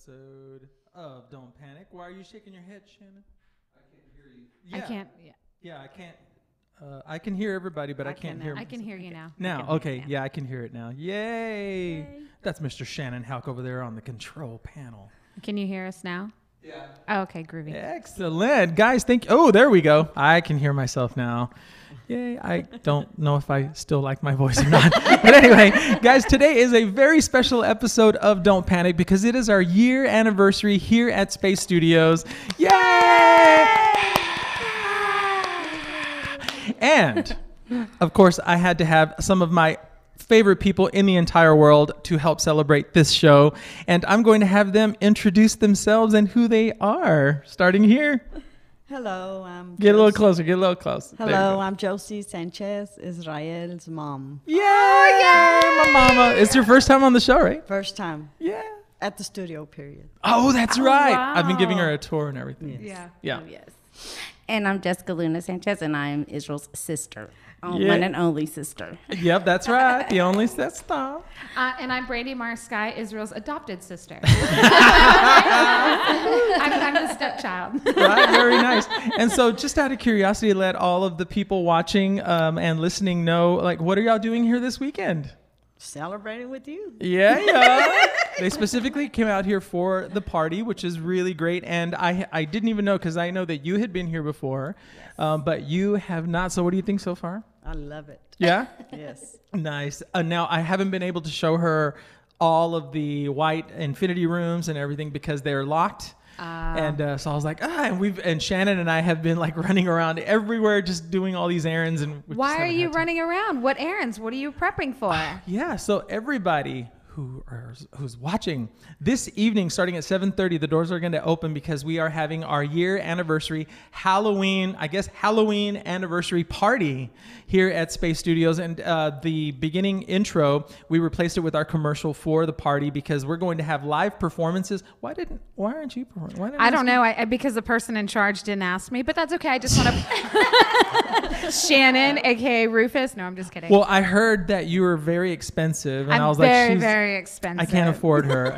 episode of Don't Panic. Why are you shaking your head, Shannon? I can't hear you. Yeah. I can't. Yeah. Yeah, I can't. I can hear everybody, but I can't hear. I can hear you now. Now, okay, yeah, I can hear it now. Yay! That's Mr. Shannon Houck over there on the control panel. Can you hear us now? Yeah. Oh, okay, groovy. Excellent, guys. Thank you. Oh, there we go. I can hear myself now. Yay! I don't know if I still like my voice or not. But anyway, guys, today is a very special episode of Don't Panic because it is our year anniversary here at Spayse Studios. Yay! And, of course, I had to have some of my favorite people in the entire world to help celebrate this show. And I'm going to have them introduce themselves and who they are, starting here. Hello, I'm Get a little closer, get a little closer. Hello, I'm Josie Sanchez, Israel's mom. Yay! My mama. It's your first time on the show, right? First time Yeah. at the studio, period. Oh, that's right. wow. I've been giving her a tour and everything. Yeah. Yeah. Oh, yes. And I'm Jessica Luna Sanchez, and I'm Israel's sister. Yeah. One and only sister. Yep, that's right. The only sister. And I'm Brandy Marsky, Israel's adopted sister. I'm the stepchild. Right, very nice. And so just out of curiosity, let all of the people watching and listening know, like, what are y'all doing here this weekend? Celebrating with you. Yeah. They specifically came out here for the party, which is really great. And I didn't even know, because I know that you had been here before, but you have not. So what do you think so far? I love it. Yeah? Yes. Nice. Now, I haven't been able to show her all of the white infinity rooms and everything because they're locked. And so I was like, and Shannon and I have been like running around everywhere, just doing all these errands. And we Why just are haven't you had time. running around? What errands? What are you prepping for? Yeah, so everybody who's watching this evening, starting at 7:30, the doors are going to open because we are having our year anniversary Halloween anniversary party here at Spayse Studios. And the beginning intro, we replaced it with our commercial for the party because we're going to have live performances. Why aren't you performing? I don't know. Because the person in charge didn't ask me, but that's okay. I just want to. Shannon, aka Rufus. No, I'm just kidding. Well, I heard that you were very expensive, and I'm I was very, like, very expensive. I can't afford her.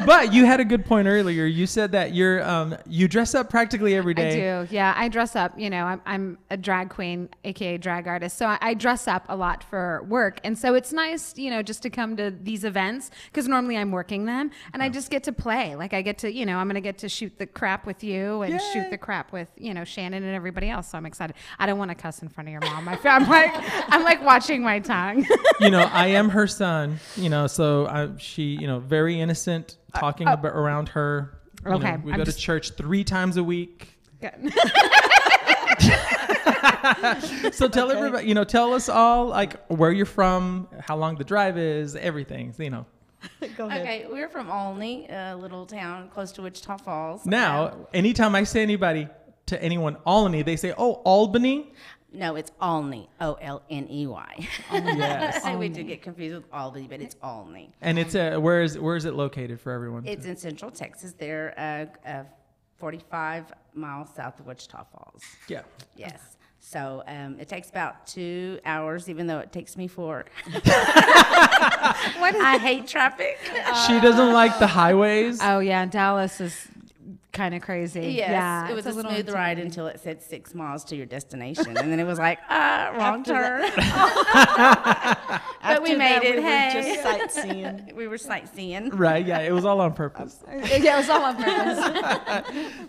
But you had a good point earlier. You said that you dress up practically every day. I do. Yeah, I dress up. You know, I'm a drag queen, aka drag artist. So I dress up a lot for work, and so it's nice, you know, just to come to these events because normally I'm working them, and I just get to play. Like I get to, you know, I'm gonna get to shoot the crap with you and shoot the crap with, you know, Shannon and everybody else. So I'm excited. I don't want to cuss in front of your mom. I'm like watching my tongue. You know, I am her son. You know, so she, you know, very innocent. Talking about around her. You Okay, know, we go to church 3 times a week. So tell everybody, you know, tell us all like where you're from, how long the drive is, everything, you know. Go ahead. Okay, we're from Olney, a little town close to Wichita Falls. Now, anytime I say to anyone Albany, they say, "Oh, Albany." No, it's Olney, Olney. Yes. We do get confused with Albany, but it's Olney. And it's where is it located for everyone? It's in Central Texas. They're 45 miles south of Wichita Falls. Yeah. Yes. So it takes about 2 hours, even though it takes me 4. I hate traffic. She doesn't like the highways. Oh yeah, Dallas is kind of crazy. Yes, Yeah, it was it's a little smooth ride intimidating. until it said 6 miles to your destination, and then it was like, wrong turn. But we made it. We Hey, were just sightseeing. we were sightseeing. Right. Yeah. It was all on purpose. Yeah, it was all on purpose.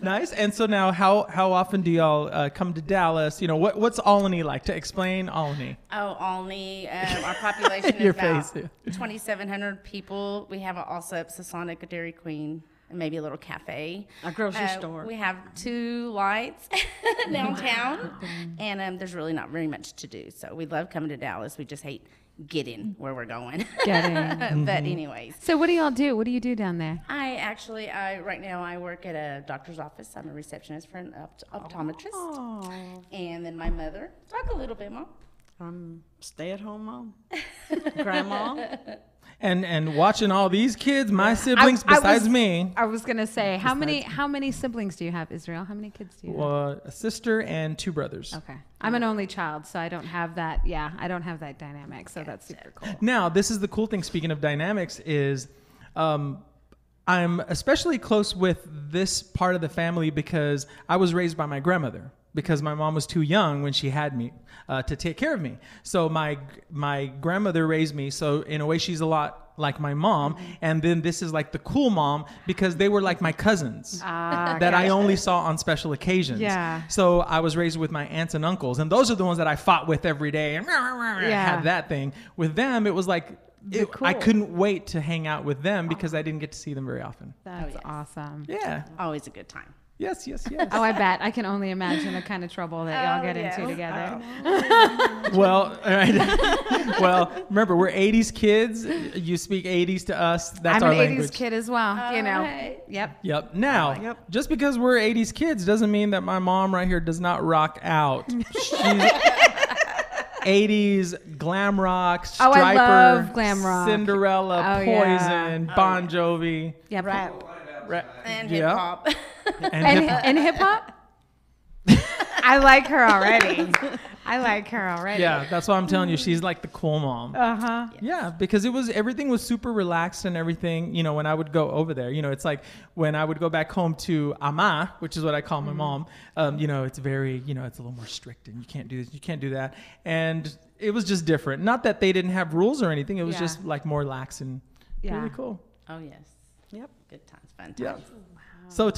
Nice. And so now, how often do y'all come to Dallas? You know, what's Albany like? To explain Albany. Oh, Olney. Our population Your is about face, 2,700 people. We have also a Sonic, a Dairy Queen, and maybe a little cafe. A grocery store. We have 2 lights downtown, and there's really not very much to do. So we love coming to Dallas. We just hate getting where we're going. Getting. But anyways, So what do y'all do? What do you do down there? right now I work at a doctor's office. I'm a receptionist for an optometrist. And then my mother. Talk a little bit, Mom. I'm stay-at-home mom. Grandma. And watching all these kids, my siblings besides me. I was gonna say, how many siblings do you have, Israel? How many kids do you have? Well, a sister and 2 brothers. Okay, I'm an only child, so I don't have that. Yeah, I don't have that dynamic, so that's super cool. Now, this is the cool thing. Speaking of dynamics, is I'm I'm especially close with this part of the family because I was raised by my grandmother, because my mom was too young when she had me to take care of me. So my grandmother raised me. So in a way, she's a lot like my mom. And then this is like the cool mom because they were like my cousins that I only saw on special occasions. Yeah. So I was raised with my aunts and uncles, and those are the ones that I fought with every day and had that thing. With them, it was like, I couldn't wait to hang out with them because I didn't get to see them very often. That's awesome. Yeah. Always a good time. Yes. Oh, I bet. I can only imagine the kind of trouble that y'all get into together. Well, all right. Well, remember, we're 80s kids. You speak 80s to us. That's I'm our an language. 80s kid as well, you know. Right. Yep. Now, just because we're 80s kids doesn't mean that my mom right here does not rock out. She's 80s glam rock, Striper, I love glam rock. Cinderella, Oh, Poison, yeah. Bon Jovi. Yep. And Yeah. hip hop. And hip hop? I like her already. Yeah, that's why I'm telling you, she's like the cool mom. Uh-huh. Yeah, because everything was super relaxed and everything. You know, when I would go over there, you know, it's like when I would go back home to Ama, which is what I call my mom. You know, it's very, you know, it's a little more strict, and you can't do this, you can't do that, and it was just different. Not that they didn't have rules or anything. It was just like more lax and really cool. Oh, yes. Yep. Good times, fun Yeah. times. So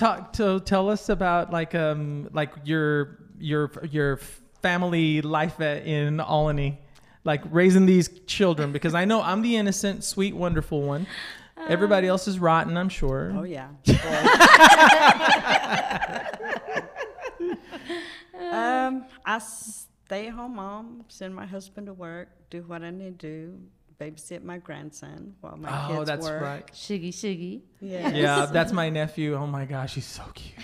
tell us about like your family life in Albany, like raising these children, because I know I'm the innocent, sweet, wonderful one. Everybody else is rotten, I'm sure. Oh, yeah. I stay-at-home mom, send my husband to work, do what I need to do, babysit my grandson while my kids work. Oh, that's right. Shiggy. Yes. Yeah, that's my nephew. Oh my gosh, he's so cute.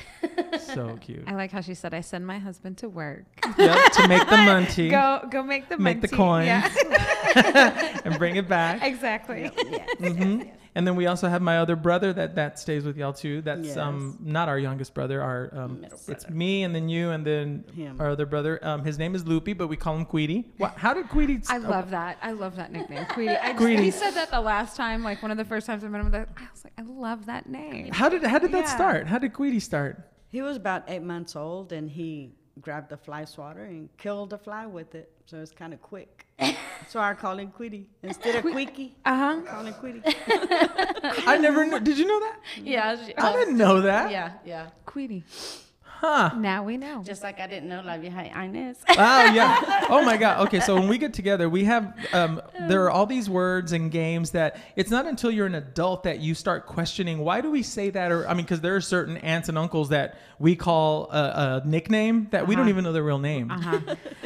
So cute. I like how she said, I send my husband to work. Yep, to make the money. Go make the Make the munty. coins. Yeah. And bring it back. Exactly. Mhm. And then we also have my other brother that stays with y'all too. That's Yes. not our youngest brother. Our Middle it's brother. me and then you and then Him. our other brother. His name is Loopy, but we call him Queedy. How did Queedy? I love that. I love that nickname, Queedy. Queedy. He said that the last time, like one of the first times I met him. I was like, I love that name. How did that Yeah. start? How did Queedy start? He was about 8 months old, and he grabbed the fly swatter and killed the fly with it. So it's kind of quick. So I call him Quiddy. Instead of Quickie, I call him Quiddy. I never knew. Did you know that? Yeah. I didn't know that. Yeah. Queedy. Huh. Now we know. Just like I didn't know La Vieja Inés. Oh yeah. Oh my God. Okay, so when we get together, we have there are all these words and games that it's not until you're an adult that you start questioning why do we say that, or I mean, because there are certain aunts and uncles that we call a nickname that we don't even know their real name.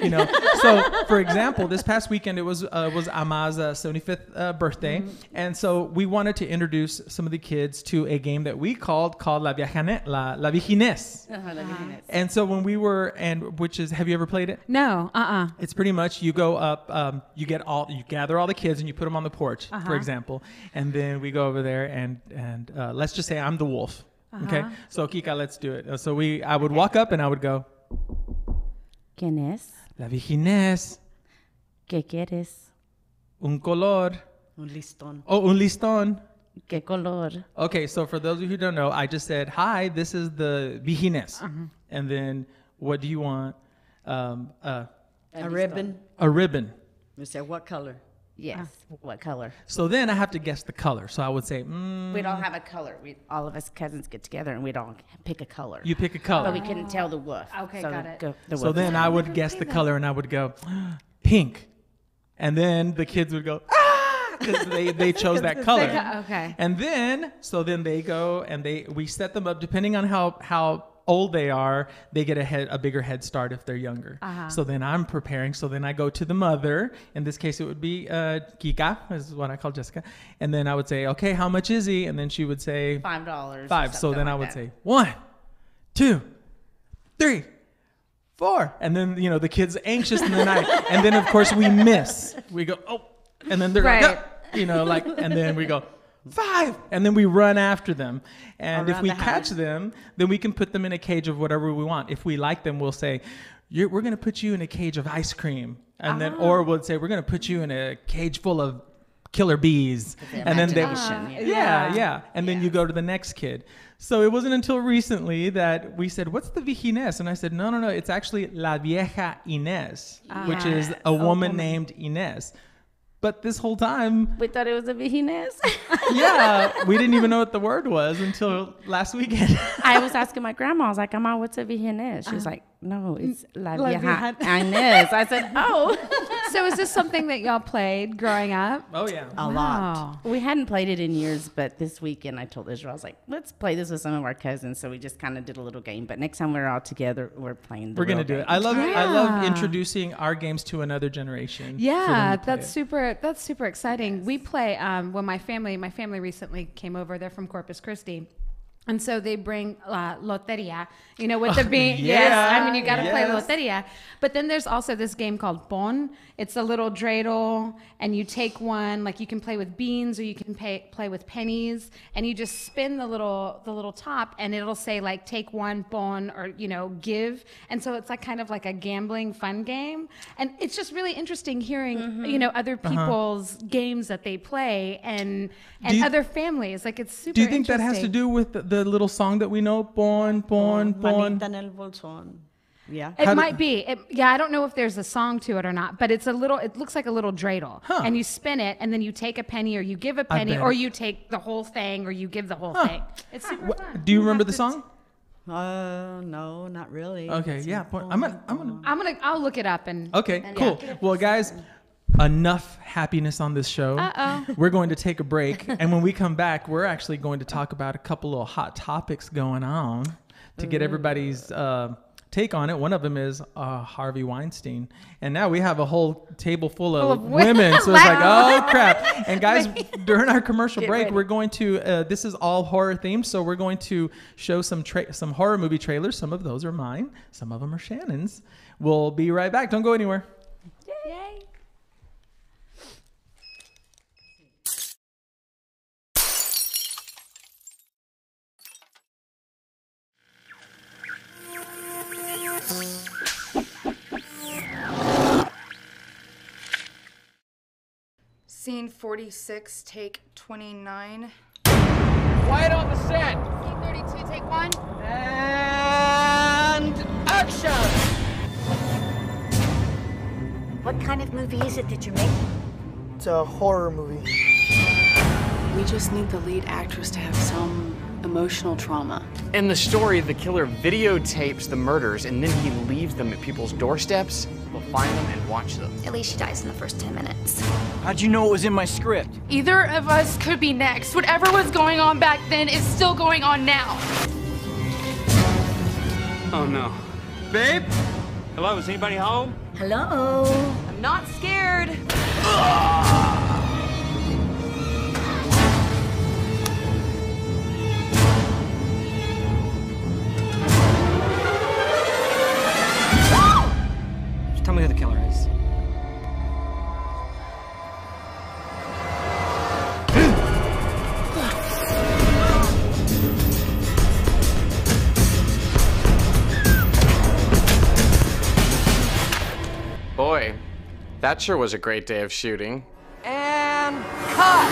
You know. So for example, this past weekend it was Ama's 75th birthday, and so we wanted to introduce some of the kids to a game that we called La Vigines. And so when we were, have you ever played it? No. It's pretty much you go up, you gather all the kids and you put them on the porch, for example, and then we go over there and let's just say I'm the wolf. Okay, so Kika, let's do it. So I would walk up and I would go, ¿Quién es? La Vigines, ¿Qué quieres? un color, Un listón. oh, un listón. ¿Qué color? Okay, so for those of you who don't know, I just said, hi, this is the Vigines. And then what do you want? A ribbon. A ribbon. We say, what color? Yes. What color? So then I have to guess the color. So I would say, We'd all have a color. All of us cousins get together and we'd all pick a color. you pick a color. But we couldn't tell the wolf. Okay, so got it. The So wolf. then I would guess the color and I would go, pink. And then the kids would go, ah, because they chose that color. Okay. And then, they go and we set them up, depending on how old they are, they get a bigger head start if they're younger. So then I'm preparing. So then I go to the mother. In this case, it would be Kika, is what I call Jessica. And then I would say, okay, how much is he? And then she would say, $5. $5. So then I would that. say 1, 2, 3, 4. And then, the kid's anxious and then of course we miss. We go, oh, and then they're Right. like, and then we go 5, and then we run after them. And if Around we the catch house. them, then we can put them in a cage of whatever we want. If we like them, we'll say, we're going to put you in a cage of ice cream. And then, or we'll say, we're going to put you in a cage full of killer bees. And then yeah. And then you go to the next kid. So it wasn't until recently that we said, what's the vieja Inés? And I said, no. It's actually La Vieja Inés, which is a woman named Inés. But this whole time, we thought it was a vejines. yeah, we didn't even know what the word was until last weekend. I was asking my grandma, I was like, Grandma, what's a vejines? She was like, no, it's La Vieja Inés. I said, oh. So is this something that y'all played growing up? Oh, yeah. A lot. We hadn't played it in years, but this weekend I told Israel, I was like, let's play this with some of our cousins. So we just kind of did a little game. But next time we're all together, we're playing the We're going to real do it. game. I love introducing our games to another generation. Yeah, that's super exciting. We play when my family recently came over. They're from Corpus Christi. And so they bring loteria, you know, with the bean. Yeah, yes, I mean, you got to play yes. loteria. But then there's also this game called pon. It's a little dreidel, and you take one, like you can play with beans or you can play with pennies, and you just spin the little top, and it'll say like take one pon or, you know, give. And so it's like kind of like a gambling fun game. And it's just really interesting hearing, you know, other people's games that they play and other families. Like it's super Do you think that has to do with the little song that we know? Bon. Manita en el bolsón. Yeah. It might be. I don't know if there's a song to it or not, but it looks like a little dreidel. And you spin it, and then you take a penny, or you give a penny, or you take the whole thing, or you give the whole thing. It's super fun. Do you remember the song? No, not really. Okay, yeah. I'll look it up and. Okay, cool. Well, guys, enough happiness on this show. We're going to take a break, and when we come back, we're actually going to talk about a couple of hot topics going on to get everybody's take on it. One of them is Harvey Weinstein, and now we have a whole table full of women. So it's like, oh crap! And guys, during our commercial break, we're going to. This is all horror themed, so we're going to show some horror movie trailers. Some of those are mine. Some of them are Shannon's. We'll be right back. Don't go anywhere. Yay. Scene 46, take 29. Quiet on the set. Scene 32, take 1. And action! What kind of movie is it that you're making? It's a horror movie. We just need the lead actress to have some emotional trauma. In the story, the killer videotapes the murders and then he leaves them at people's doorsteps. We'll find them and watch them. At least she dies in the first 10 minutes. How'd you know it was in my script? Either of us could be next. Whatever was going on back then is still going on now. Oh no. Babe? Hello, is anybody home? Hello? I'm not scared. Just tell me who the killer is. Boy, that sure was a great day of shooting. And cut!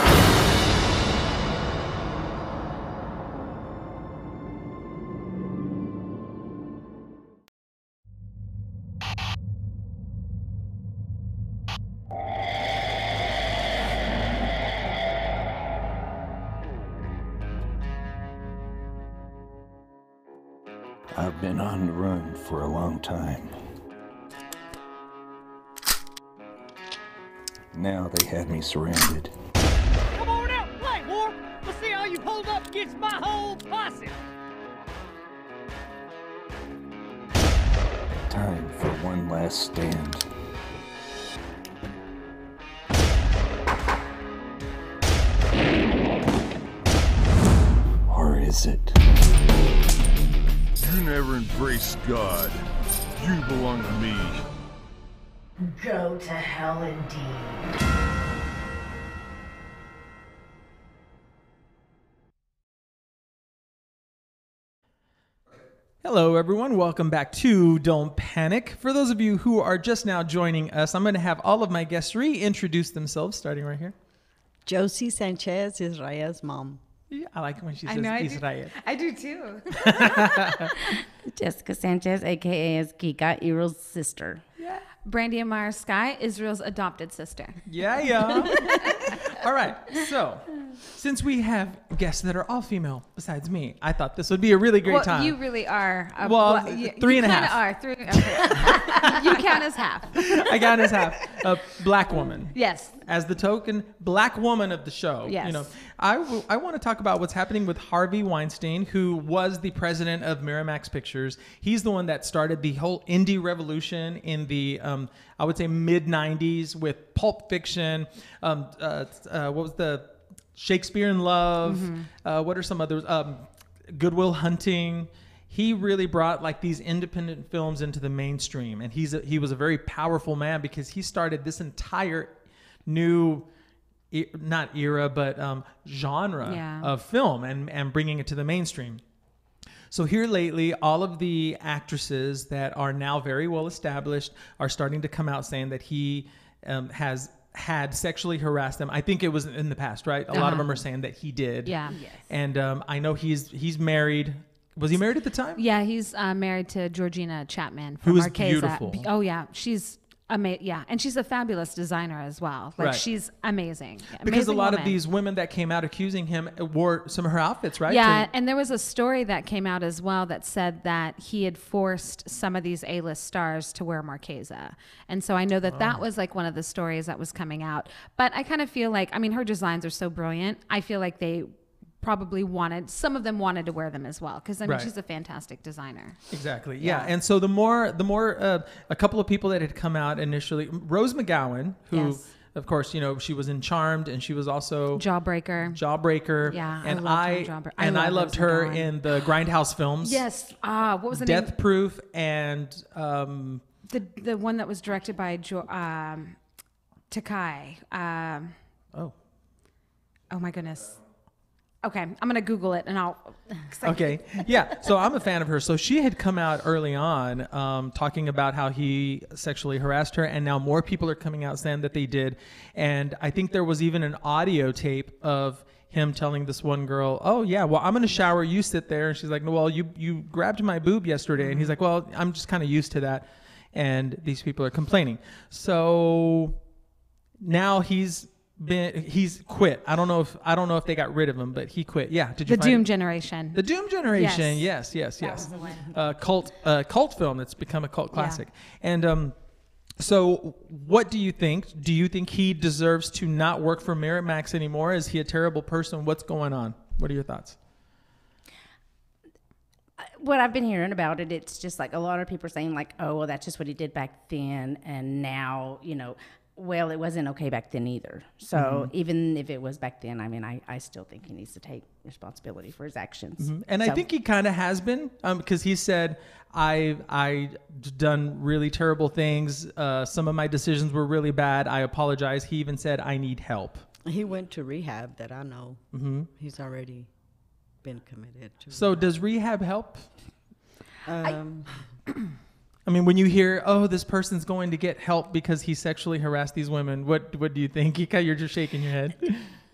I've been on the run for a long time. Now they had me surrounded. Come on out and play, War! Let's see how you hold up against my whole posse! Time for one last stand. Or is it? You never embraced God. You belong to me. Go to hell indeed. Hello, everyone. Welcome back to Don't Panic. For those of you who are just now joining us, I'm going to have all of my guests reintroduce themselves, starting right here. Josie Sanchez is Raya's mom. Yeah, I like when she I says know, Israel. I do too. Jessica Sanchez, aka is Kika, Israel's sister. Brandy Amara Sky, Israel's adopted sister. Yeah. All right. So, since we have guests that are all female besides me, I thought this would be a really great time. You really are. Three and a half. Are. Okay. You count as half. I count as half. A black woman. Yes. As the token black woman of the show. Yes. You know, I want to talk about what's happening with Harvey Weinstein, who was the president of Miramax Pictures. He's the one that started the whole indie revolution in the, I would say, mid-90s with Pulp Fiction. What was the Shakespeare in Love? What are some others? Good Will Hunting. He really brought like these independent films into the mainstream, and he was a very powerful man because he started this entire new, not era, but genre of film and bringing it to the mainstream. So here lately, all of the actresses that are now very well established are starting to come out saying that he has had sexually harassed them. I think it was in the past, right? A lot of them are saying that he did. Yeah. Yes. And I know he's married. Was he married at the time? Yeah, he's married to Georgina Chapman from Who is Marquesa. beautiful. Oh yeah, she's amazing. Yeah, and she's a fabulous designer as well. Like she's amazing. Because a Amazing lot of woman. these women that came out accusing him wore some of her outfits, right? Yeah, and there was a story that came out as well that said that he had forced some of these A-list stars to wear Marquesa. And so I know that that was like one of the stories that was coming out. But I kind of feel like, I mean, her designs are so brilliant. I feel like they probably some of them wanted to wear them as well. Because, I mean, she's a fantastic designer. Exactly. Yeah. And so the more a couple of people that had come out initially, Rose McGowan, who of course, you know, she was in Charmed, and she was also Jawbreaker. Yeah. And I loved her in the Grindhouse films. Yes. What was the name? Death Proof and the one that was directed by Takai. Oh my goodness. Okay, I'm going to Google it and I'll... Okay, yeah. So I'm a fan of her. So she had come out early on talking about how he sexually harassed her, and now more people are coming out saying that they did. And I think there was even an audio tape of him telling this one girl, oh, yeah, well, I'm going to shower. You sit there. And she's like, no, well, you grabbed my boob yesterday. And he's like, well, I'm just kind of used to that. And these people are complaining. So now he's quit. I don't know if they got rid of him, but he quit. Yeah. Did you The Doom Generation. The Doom Generation. Yes. That was the one. Cult film that's become a cult classic. And so what do you think? Do you think he deserves to not work for Miramax anymore? Is he a terrible person? What's going on? What are your thoughts? What I've been hearing about it, it's just like a lot of people are saying like, oh, well, that's just what he did back then. And now, you know, well, it wasn't okay back then either. So even if it was back then, I mean, I still think he needs to take responsibility for his actions. And I think he kind of has been, because he said, I done really terrible things. Some of my decisions were really bad. I apologize. He even said, I need help. He went to rehab that I know. He's already been committed to. So does rehab help? I mean, when you hear, oh, this person's going to get help because he sexually harassed these women, what do you think? You're just shaking your head.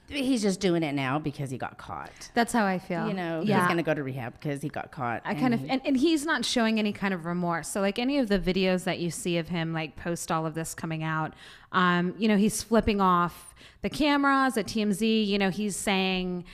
He's just doing it now because he got caught. That's how I feel. You know, he's going to go to rehab because he got caught. And he's not showing any kind of remorse. So like any of the videos that you see of him, like post all of this coming out, you know, he's flipping off the cameras at TMZ. You know, he's saying,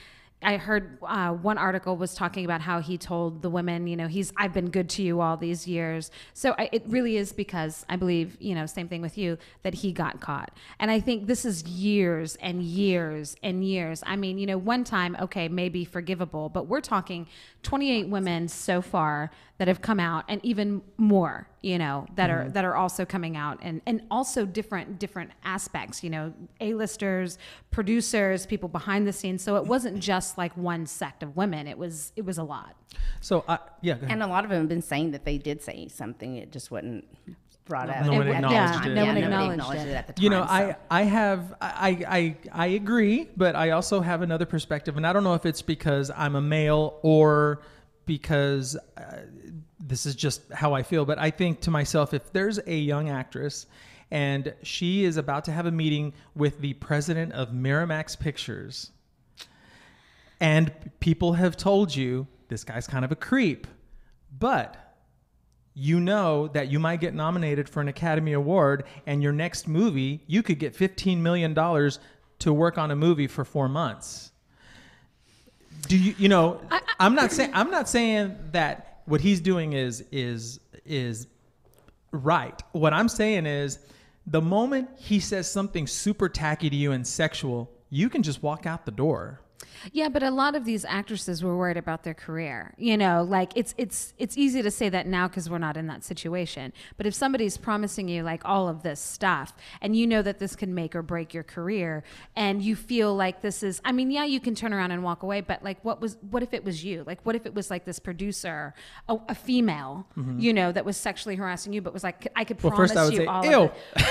I heard one article was talking about how he told the women, you know, I've been good to you all these years. So it really is because I believe, you know, same thing with you, that he got caught. And I think this is years and years and years. I mean, you know, one time, okay, maybe forgivable, but we're talking 28 women so far that have come out, and even more, you know, that are also coming out, and also different aspects, you know, A-listers, producers, people behind the scenes. So it wasn't just like one sect of women. It was a lot. So go ahead. And a lot of them have been saying that they did say something. It just wasn't brought up. No one acknowledged it. No one acknowledged it at the time. You know, I agree, but I also have another perspective, and I don't know if it's because I'm a male or because this is just how I feel, but I think to myself, if there's a young actress and she is about to have a meeting with the president of Miramax Pictures, and people have told you this guy's kind of a creep, but you know that you might get nominated for an Academy Award, and your next movie, you could get $15 million to work on a movie for 4 months. Do you know, I'm not saying that what he's doing is right. What I'm saying is the moment he says something super tacky to you and sexual, you can just walk out the door. Yeah, but a lot of these actresses were worried about their career. You know, like it's easy to say that now because we're not in that situation. But if somebody's promising you like all of this stuff and you know that this can make or break your career and you feel like this is, I mean, yeah, you can turn around and walk away, but like what if it was you? Like what if it was like this producer, a female, you know, that was sexually harassing you, but was like, I could promise first I would you say, all ew. of it.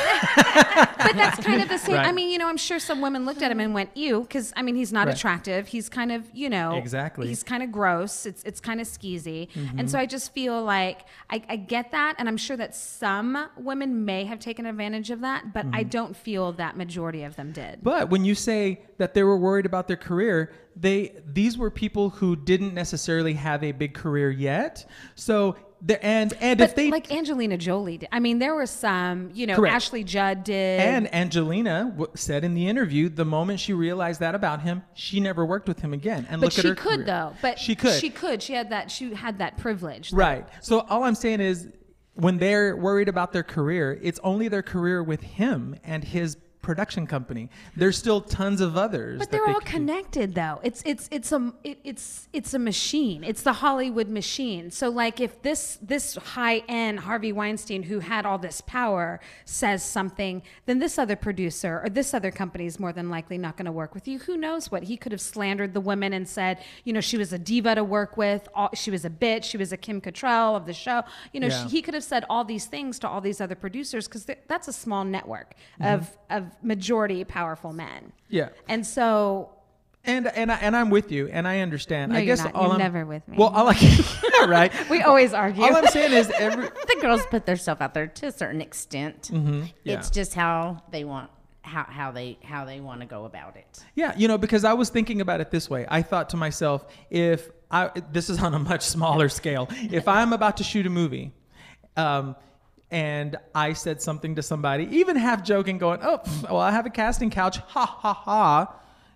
But that's kind of the same. Right. I mean, you know, I'm sure some women looked at him and went, ew, because I mean, he's not Right. attractive. He's kind of, you know, Exactly. he's kind of gross. It's kind of skeezy. And so I just feel like I get that. And I'm sure that some women may have taken advantage of that, but I don't feel that majority of them did. But when you say that they were worried about their career, these were people who didn't necessarily have a big career yet. So and but if they like Angelina Jolie did. I mean, there were some, you know, Correct. Ashley Judd did. And Angelina said in the interview, the moment she realized that about him, she never worked with him again. And but look at her she could career. though. But she could. She could. She had that privilege. though. Right. So all I'm saying is when they're worried about their career, it's only their career with him and his production company. There's still tons of others. But they're all connected though. It's a machine. It's the Hollywood machine. So like if this high-end Harvey Weinstein who had all this power says something, then this other producer or this other company is more than likely not going to work with you. Who knows what? He could have slandered the women and said, you know, she was a diva to work with, she was a bitch, she was a Kim Cattrall of the show. You know, he could have said all these things to all these other producers because that's a small network of majority powerful men. Yeah. And so and I'm with you and I understand. No, I guess you're not. all You're I'm never with me. Well, all I yeah, right. We always argue. All I'm saying is The girls put themselves out there to a certain extent. Yeah. It's just how they want how they want to go about it. Yeah, you know, because I was thinking about it this way. I thought to myself, this is on a much smaller scale. If I'm about to shoot a movie, and I said something to somebody, even half joking, going, "Oh, well, I have a casting couch, ha ha ha,"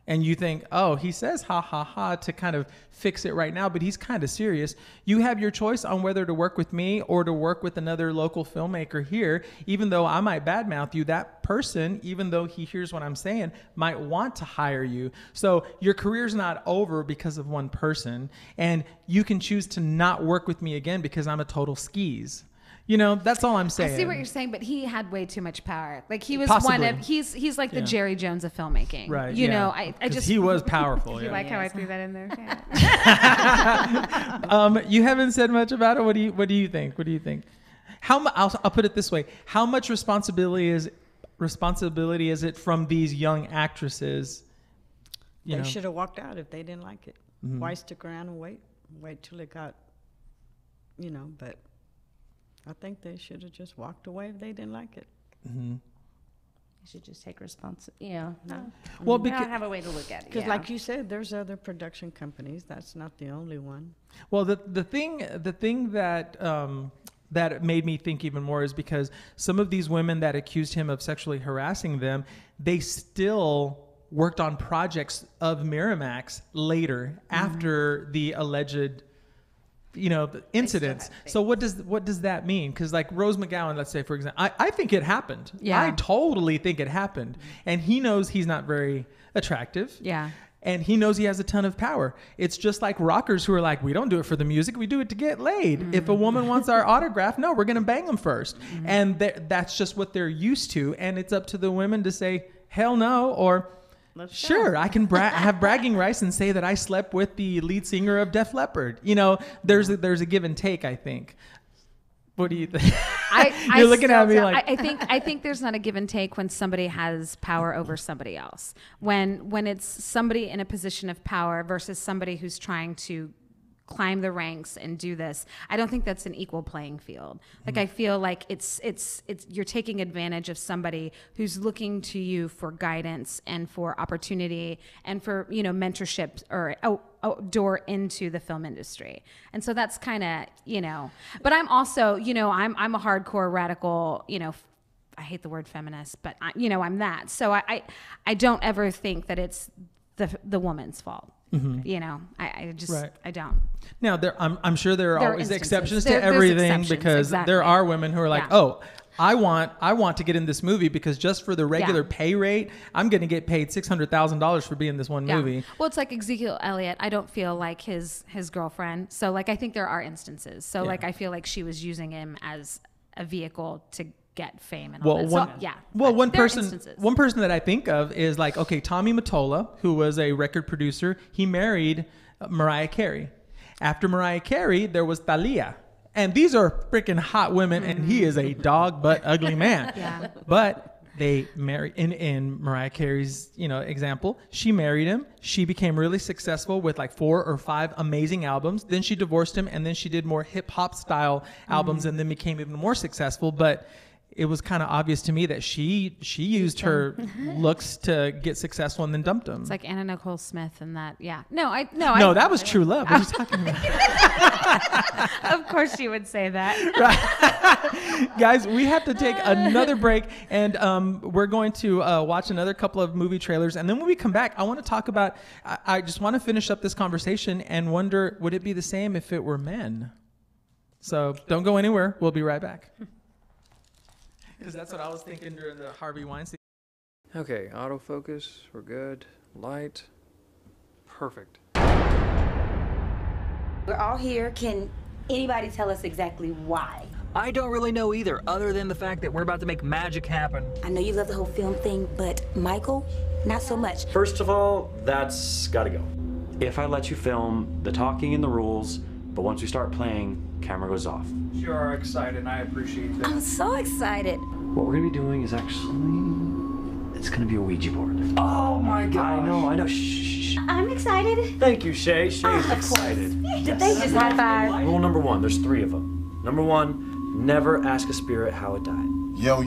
and you think, "Oh, he says ha ha ha to kind of fix it right now, but he's kind of serious." You have your choice on whether to work with me or to work with another local filmmaker here. Even though I might badmouth you, that person, even though he hears what I'm saying, might want to hire you. So your career's not over because of one person, and you can choose to not work with me again because I'm a total skis. You know, that's all I'm saying. I see what you're saying, but he had way too much power. Like he was Possibly. one of he's like the Jerry Jones of filmmaking. Right. You yeah. know, I just he was powerful. You Yeah. like how I threw that in there? You haven't said much about it. What do you think? What do you think? I'll put it this way: how much responsibility is it from these young actresses? They should have walked out if they didn't like it. Why stick around and wait till it got, you know? But I think they should have just walked away if they didn't like it. You should just take responsibility. Yeah. No. Well, because I have a way to look at it. Because, like you said, there's other production companies. That's not the only one. Well, the thing that that made me think even more is because some of these women that accused him of sexually harassing them, they still worked on projects of Miramax later after the alleged, you know, the incidents. So what does that mean? Because like Rose McGowan, let's say, for example, I think it happened. Yeah. I totally think it happened. And he knows he's not very attractive. Yeah. And he knows he has a ton of power. It's just like rockers who are like, we don't do it for the music, we do it to get laid. If a woman wants our autograph, no, we're going to bang them first. And that's just what they're used to. And it's up to the women to say, hell no, or sure, I can have bragging rights and say that I slept with the lead singer of Def Leppard. You know, there's a give and take, I think. What do you think? You're looking at me like I think there's not a give and take when somebody has power over somebody else. When it's somebody in a position of power versus somebody who's trying to climb the ranks and do this. I don't think that's an equal playing field. Like I feel like it's you're taking advantage of somebody who's looking to you for guidance and for opportunity and for, you know, mentorship or a door into the film industry. And so that's kind of, you know, but I'm also, you know, I'm a hardcore radical, you know, I hate the word feminist, but you know, I'm that. So I don't ever think that it's the woman's fault. You know, I just, I don't. Now, I'm sure there are always instances. exceptions to There's everything exceptions, because exactly. there are women who are like, oh, I want to get in this movie because just for the regular pay rate, I'm going to get paid $600,000 for being in this one movie. Well, it's like Ezekiel Elliott. I don't feel like his girlfriend. So like, I think there are instances. So like, I feel like she was using him as a vehicle to get fame and all that. One person that I think of is like, okay, Tommy Mottola, who was a record producer. He married Mariah Carey. After Mariah Carey, there was Thalia. And these are freaking hot women, and he is a dog but ugly man. But they married in Mariah Carey's, you know, example. She married him. She became really successful with like 4 or 5 amazing albums. Then she divorced him, and then she did more hip hop style albums, and then became even more successful. But it was kind of obvious to me that she used her looks to get successful and then dumped him. It's like Anna Nicole Smith and that. No, that was true love. What are you talking about? Of course she would say that. Right. Guys, we have to take another break, and we're going to watch another couple of movie trailers. And then when we come back, I want to talk about, I just want to finish up this conversation and wonder, would it be the same if it were men? So don't go anywhere. We'll be right back. Because that's what I was thinking during the Harvey Weinstein. Okay, autofocus, we're good. Light, perfect. We're all here. Can anybody tell us exactly why? I don't really know either, other than the fact that we're about to make magic happen. I know you love the whole film thing, but Michael, not so much. First of all, that's gotta go. If I let you film, the talking and the rules, but once we start playing, camera goes off. You are excited, and I appreciate that. I'm so excited. What we're gonna be doing is actually, it's gonna be a Ouija board. Oh my gosh. I know, shh. I'm excited. Thank you, Shay. Shay's excited. Did they just high five? Rule number 1, there's 3 of them. Number 1, never ask a spirit how it died. Yo,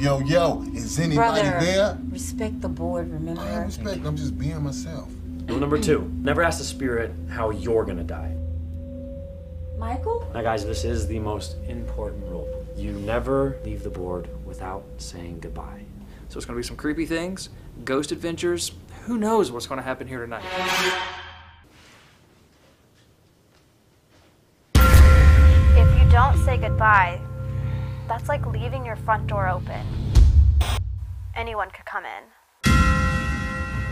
is anybody there? Respect the board, remember? I respect, I'm just being myself. Rule number 2, never ask the spirit how you're gonna die. Michael? Now guys, this is the most important rule. You never leave the board without saying goodbye. So it's gonna be some creepy things, ghost adventures. Who knows what's gonna happen here tonight? If you don't say goodbye, that's like leaving your front door open. Anyone could come in.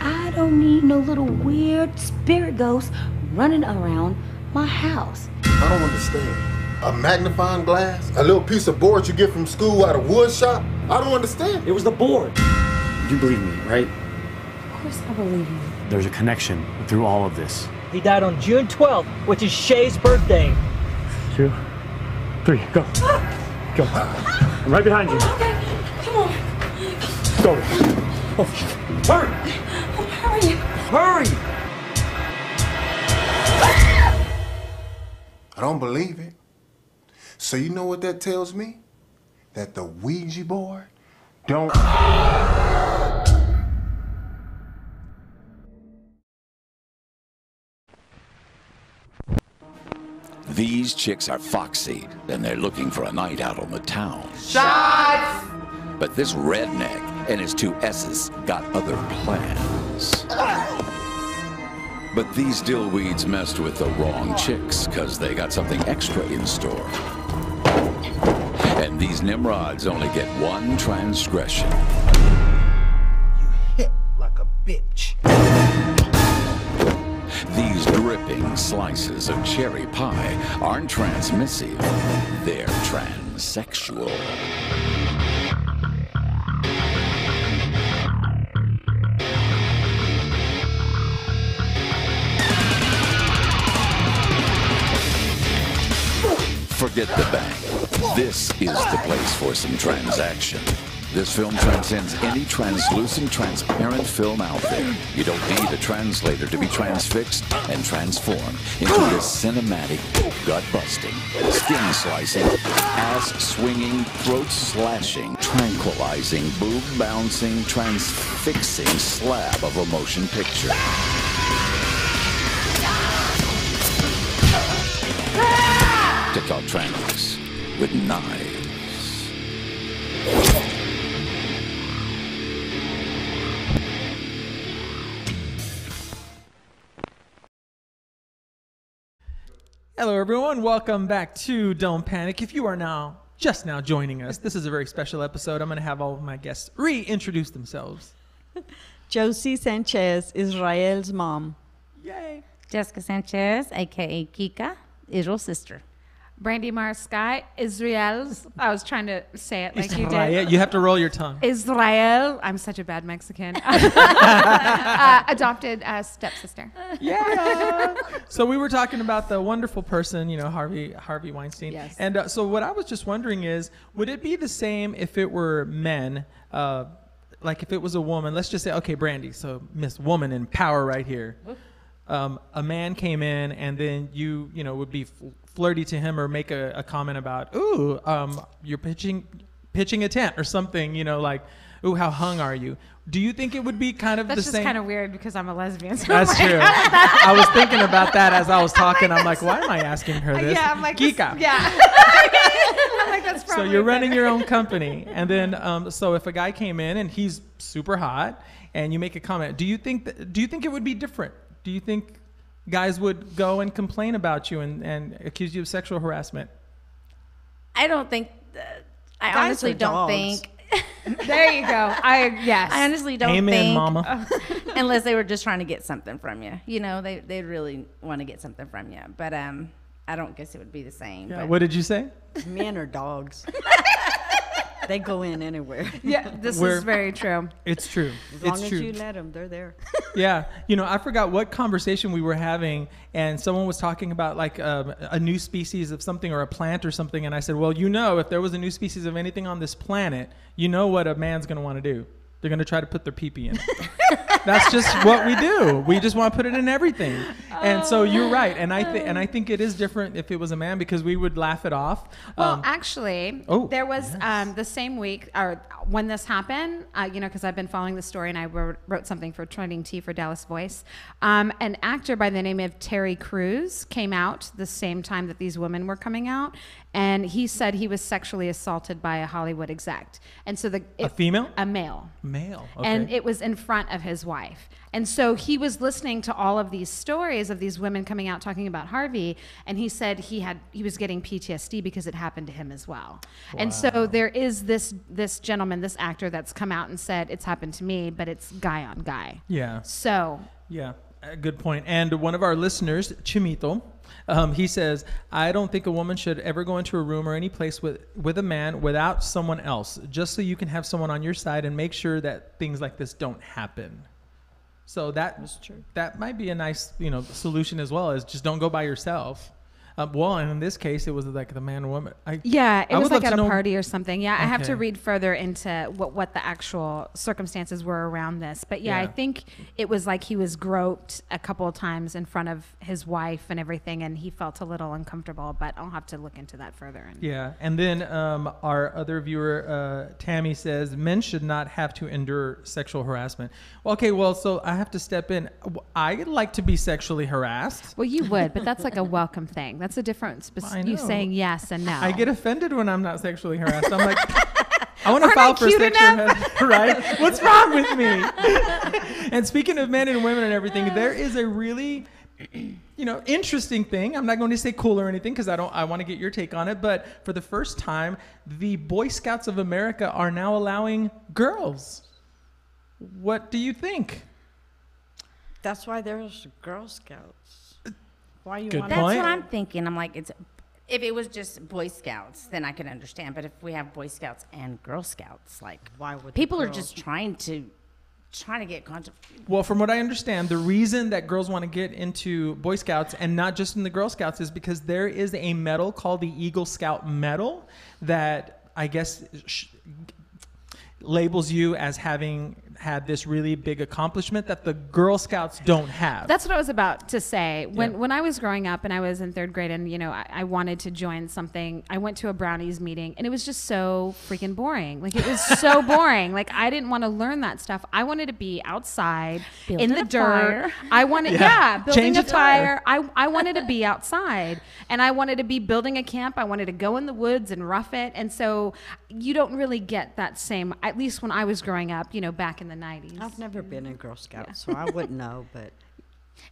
I don't need no little weird spirit ghost running around my house. I don't understand. A magnifying glass? A little piece of board you get from school at a wood shop? I don't understand. It was the board. You believe me, right? Of course I believe you. There's a connection through all of this. He died on June 12th, which is Shay's birthday. 2, 3, go. Go. I'm right behind you. Okay, come on. Go. Oh, hurry. Hurry. Hurry. I don't believe it. So you know what that tells me? That the Ouija board don't... These chicks are foxy, and they're looking for a night out on the town. Shots! But this redneck and his 2 S's got other plans. But these dillweeds messed with the wrong chicks, because they got something extra in store. And these Nimrods only get 1 transgression. You hit like a bitch. These dripping slices of cherry pie aren't transmissive, they're transsexual. Forget the bank. This is the place for some transaction. This film transcends any translucent, transparent film out there. You don't need a translator to be transfixed and transformed into this cinematic, gut-busting, skin-slicing, ass-swinging, throat-slashing, tranquilizing, boob-bouncing, transfixing slab of a motion picture. TikTok trannies with knives. Hello, everyone. Welcome back to Don't Panic. If you are just now joining us, this is a very special episode. I'm going to have all of my guests reintroduce themselves. Josie Sanchez, Israel's mom. Yay. Jessica Sanchez, a.k.a. Kika, Israel's sister. Brandy Marsky, Israel's. I was trying to say it like you did. You have to roll your tongue. Israel. I'm such a bad Mexican. Adopted stepsister. Yeah. So we were talking about the wonderful person, Harvey Weinstein. Yes. And so what I was just wondering is, would it be the same if it were men? Like if it was a woman, let's just say, okay, Brandy, so Miss Woman in power right here. A man came in and then you would be flirty to him or make a comment about, ooh, you're pitching a tent or something, like, ooh, how hung are you? Do you think it would be kind of the same? That's just kind of weird because I'm a lesbian. So that's true. I was thinking about that as I was talking. I'm like, why am I asking her this? Yeah, I'm like, Kika. Yeah. I'm like, that's probably so you're running your own company. And then, so if a guy came in and he's super hot and you make a comment, do you think it would be different? Do you think guys would go and complain about you and accuse you of sexual harassment? I don't think. I honestly don't think. There you go. I honestly don't Amen, think. Mama. Unless they were just trying to get something from you. They'd really want to get something from you. But I don't guess it would be the same. Yeah. But. What did you say? Men are dogs. They go in anywhere. Yeah, this is very true. It's true. As long as you let them, they're there. Yeah. I forgot what conversation we were having, and someone was talking about like a new species of something or a plant or something. And I said, well, if there was a new species of anything on this planet, you know what a man's going to want to do. They're going to try to put their pee-pee in it. That's just what we do. We just want to put it in everything. And so you're right. And I think it is different if it was a man because we would laugh it off. Well, actually, there was the same week or when this happened, because I've been following the story and I wrote something for Trending Tea for Dallas Voice. An actor by the name of Terry Crews came out the same time that these women were coming out. And he said he was sexually assaulted by a Hollywood exec. And so a female? A male. Male. Okay. And it was in front of his wife. And so he was listening to all of these stories of these women coming out talking about Harvey, and he said he was getting PTSD because it happened to him as well. Wow. And so there is this gentleman, this actor that's come out and said it's happened to me, but it's guy on guy. Yeah. So. Yeah. Good point. And one of our listeners, Chimito, he says, I don't think a woman should ever go into a room or any place with a man without someone else, just so you can have someone on your side and make sure that things like this don't happen. So that's true. That might be a nice, solution as well, as just don't go by yourself. Well, and in this case, it was like the man and woman. It was like at a party or something. Yeah, okay. I have to read further into what the actual circumstances were around this. But I think it was like he was groped a couple of times in front of his wife and everything, and he felt a little uncomfortable. But I'll have to look into that further. Yeah, and then our other viewer, Tammy, says men should not have to endure sexual harassment. Well, so I have to step in. I'd like to be sexually harassed. Well, you would, but that's like a welcome thing. That's a difference. You saying yes and no. I get offended when I'm not sexually harassed. I'm like, I want to file for sexual harassment, right? What's wrong with me? And speaking of men and women and everything, there is a really, interesting thing. I'm not going to say cool or anything because I want to get your take on it. But for the first time, the Boy Scouts of America are now allowing girls. What do you think? That's why there's Girl Scouts. Why you want? That's what I'm thinking. I'm like, if it was just Boy Scouts, then I could understand. But if we have Boy Scouts and Girl Scouts, like, why would people are just trying to get content? Well, from what I understand, the reason that girls want to get into Boy Scouts and not just in the Girl Scouts is because there is a medal called the Eagle Scout Medal that I guess labels you as having had this really big accomplishment that the Girl Scouts don't have. That's what I was about to say. When I was growing up and I was in 3rd grade and, I wanted to join something, I went to a brownies meeting and it was just so freaking boring. Like, it was so boring. Like, I didn't want to learn that stuff. I wanted to be outside in the dirt. I wanted, building a fire. I wanted to be outside and I wanted to be building a camp. I wanted to go in the woods and rough it. And so you don't really get that same, at least when I was growing up, back in the 90s. I've never been in Girl Scouts, so I wouldn't know, but...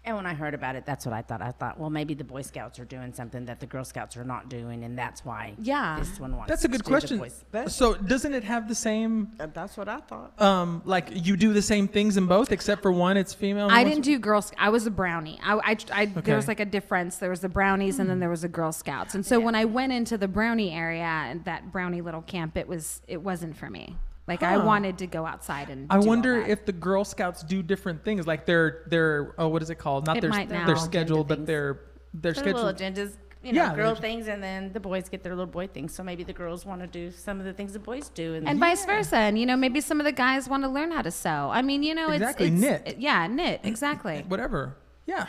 And when I heard about it, that's what I thought. I thought, well, maybe the Boy Scouts are doing something that the Girl Scouts are not doing, and that's why this one wants That's a good question. So doesn't it have the same... That's what I thought. Like, you do the same things in both, except for one, it's female? I didn't do Girl Scouts. I was a brownie. There was like a difference. There was the brownies, and then there was the Girl Scouts. And so when I went into the brownie area, and that brownie little camp, it wasn't for me. Like, I wanted to go outside and I wonder if the Girl Scouts do different things. Like their what is it called? Not their schedule, but their schedule. Little agendas, girl things, and then the boys get their little boy things. So maybe the girls want to do some of the things the boys do. And vice versa. And, maybe some of the guys want to learn how to sew. I mean, exactly. it's... knit. Knit. Exactly. Whatever. Yeah,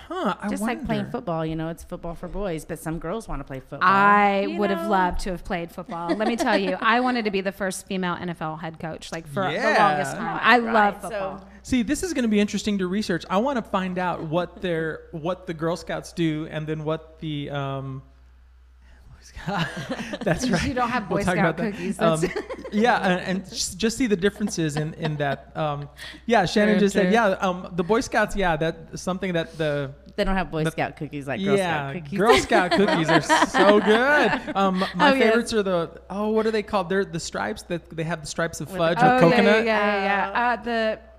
Just like playing football, it's football for boys, but some girls want to play football. I would have loved to have played football. Let me tell you, I wanted to be the first female NFL head coach, like for the longest time. I love football. See, this is going to be interesting to research. I want to find out what the Girl Scouts do, and then what the that's right. You don't have Boy Scout cookies. And just see the differences in that. Shannon just said, the Boy Scouts, that's something that they don't have Boy Scout cookies like Girl Scout cookies. Girl Scout cookies are so good. My favorites are what are they called? They're the stripes that they have the stripes of fudge with coconut.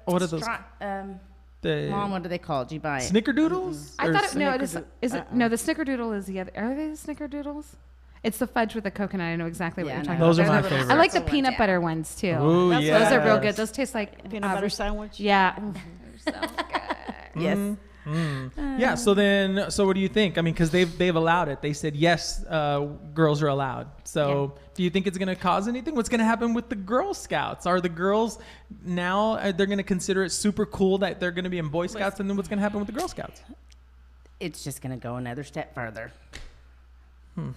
What are those? Mom, what are they called? Do you buy it? Snickerdoodles? I thought the Snickerdoodle is the other. Are they the Snickerdoodles? It's the fudge with the coconut. I know exactly what you're talking about. Those are my favorites. I like the peanut butter ones too. Ooh, those are real good. Those taste like peanut butter sandwich. Yeah. They're so good. Yes. Yeah. So what do you think? I mean, because they've allowed it. They said yes, girls are allowed. So do you think it's going to cause anything? What's going to happen with the Girl Scouts? Are the girls now they're going to consider it super cool that they're going to be in Boy Scouts, and then what's going to happen with the Girl Scouts? It's just going to go another step further. Like